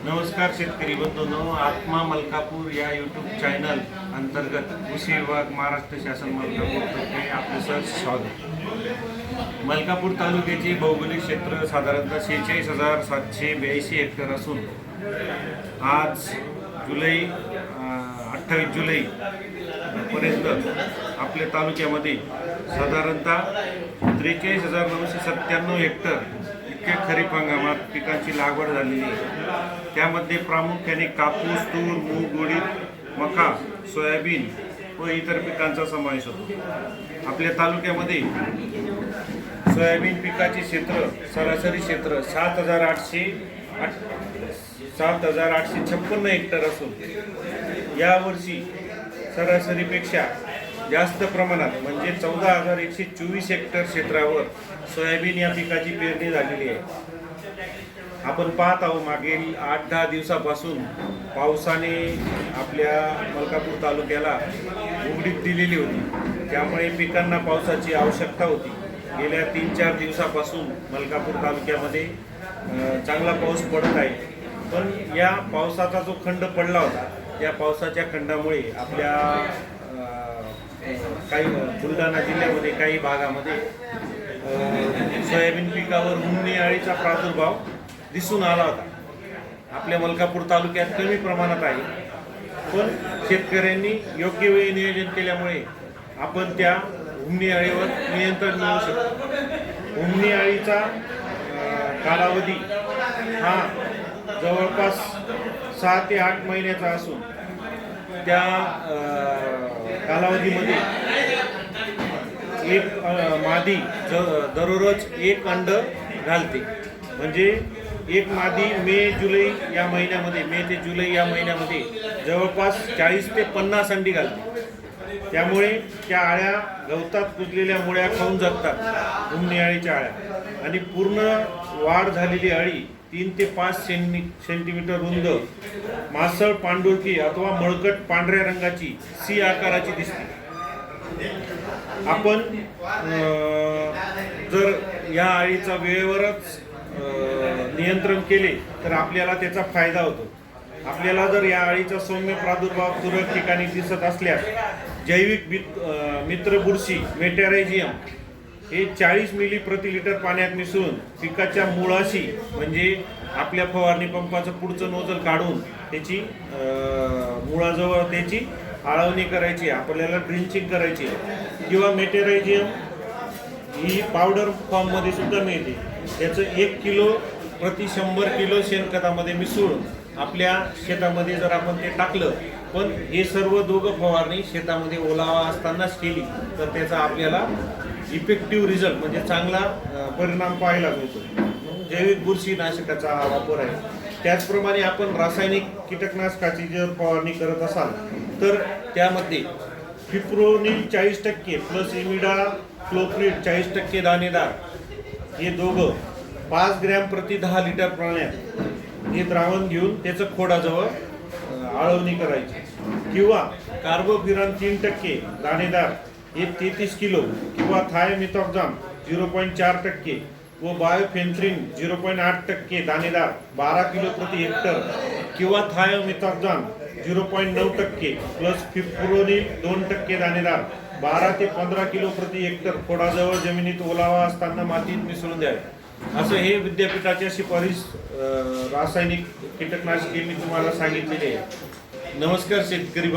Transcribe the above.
नमस्कार शेतकरी बंधूंनो, आत्मा मलकापूर या यूट्यूब चॅनल अंतर्गत कृषी विभाग महाराष्ट्र शासन मलकापूरतर्फे आपले सहर्ष स्वागत। मलकापूर तालुक्याचे भौगोलिक क्षेत्र साधारणतः 46,782 हेक्टर असून आज 28 जुलै पर्यंत आपल्या तालुक्यामध्ये साधारणतः 43,997 हेक्टर इतके खरीप हंगामात पिकांची लागवड झालेली आहे। त्यामध्ये प्रामुख्याने कापूस, तूर, मूग, उडीद, मका, सोयाबीन व इतर पिकांचा समावेश होतो। आपल्या तालुक्यामध्ये सोयाबीन पिकाचे सरासरी क्षेत्र 7,856 हेक्टर असून यावर्षी सरासरीपेक्षा जास्त प्रमाणात म्हणजे 14,124 हेक्टर क्षेत्रावर सोयाबीन या पिकाची पेरणी झालेली आहे। आपण पाहत आहोत मागील 8-10 दिवसापासून पावसाने आपल्या मलकापूर तालुक्याला उघडीप दिलेली होती, त्यामुळे पिकांना पावसाची आवश्यकता होती। गेल्या 3-4 दिवसापासून मलकापूर तालुक्यामध्ये चांगला पाऊस पडत आहे, पण या पावसाचा जो खंड पडला होता त्या पावसाच्या खंडामुळे आपल्या काही बुलढाणा जिल्ह्यामध्ये काही भागामध्ये सोयाबीन पिकावर उन्हाळी अळीचा प्रादुर्भाव दिसून आला होता। आपल्या मलकापूर तालुक्यात कमी प्रमाणात आहे, पण शेतकऱ्यांनी योग्य वेळी नियोजन केल्यामुळे आपण त्या उन्हाळी अळीवर नियंत्रण मिळवू शकतो। उन्हाळी अळीचा कालावधी हा जवळपास 6 ते 8 महिन्याचा असून त्या कालावधीमध्ये एक मादी दररोज एक अंड घालते, म्हणजे एक मादी मे ते जुलै या महिन्यामध्ये जवळपास 40 ते 50 अंडी घालते। त्यामुळे त्या अळ्या गवतात कुजलेल्या मुळ्या खाऊन जगतात, उन्हाळी अळीच्या अळ्या, आणि पूर्ण वाढ झालेली अळी 3 ते 5 सेंटीमीटर रुंद मासळ पांढुरकी अथवा मळकट पांढऱ्या रंगाची सी आकाराची दिसते। आपण जर या अळीचा वेळेवरच नियंत्रण केले तर आपल्याला त्याचा फायदा होतो। आपल्याला जर या अळीचा सौम्य प्रादुर्भाव तुरळक ठिकाणी दिसत असल्यास जैविक मित्र बुरशी मेटॅरायझियम हे 40 मिली प्रति लिटर पाण्यात मिसळून पिकाच्या मुळाशी, म्हणजे आपल्या फवारणी पंपाचं पुढचं नोजल काढून त्याची मुळाजवळ त्याची आळवणी करायची, आपल्याला ड्रिंचिंग करायची, किंवा मेटॅरायझियम ही पावडर फॉर्ममध्ये सुद्धा मिळते। त्याचं 1 किलो प्रति 100 किलो शेणखतामध्ये मिसळून आपल्या शेतामध्ये जर आपण ते टाकलं, पण हे सर्व दोघं फवारणी शेतामध्ये ओलावा असतानाच केली तर त्याचा आपल्याला इफेक्टिव्ह रिझल्ट म्हणजे चांगला परिणाम पाहायला मिळतो। जैविक बुरशीनाशकाचा हा वापर आहे। त्याचप्रमाणे आपण रासायनिक कीटकनाशकाची जर फवारणी करत असाल तर त्यामध्ये फिप्रोनिल 40% प्लस इमिडाक्लोप्रिड 40% दाणेदार हे दोघं 5 ग्रॅम प्रति 10 लिटर पाण्यात हे द्रावण घेऊन त्याचं खोडाजवळ आळवणी करायची, किंवा कार्बोफ्युरॉन 3% दाणेदार हे 33 किलो, किंवा थायमिथॉक्झाम 0.4% व बायोफेन्थ्रिन 0.8% दाणेदार 12 किलो प्रति हेक्टर, किंवा थायमिथॉक्झाम 0.9% प्लस फिप्रोनिल 2% दाणेदार 12 ते 15 किलो प्रति हेक्टर खोडाजवळ जमिनीत ओलावा असताना मातीत मिसळून द्यावे। असं हे विद्यापीठाच्या शिफारस रासायनिक कीटकनाशके मी तुम्हाला सांगितलेले आहे। नमस्कार शेतकरी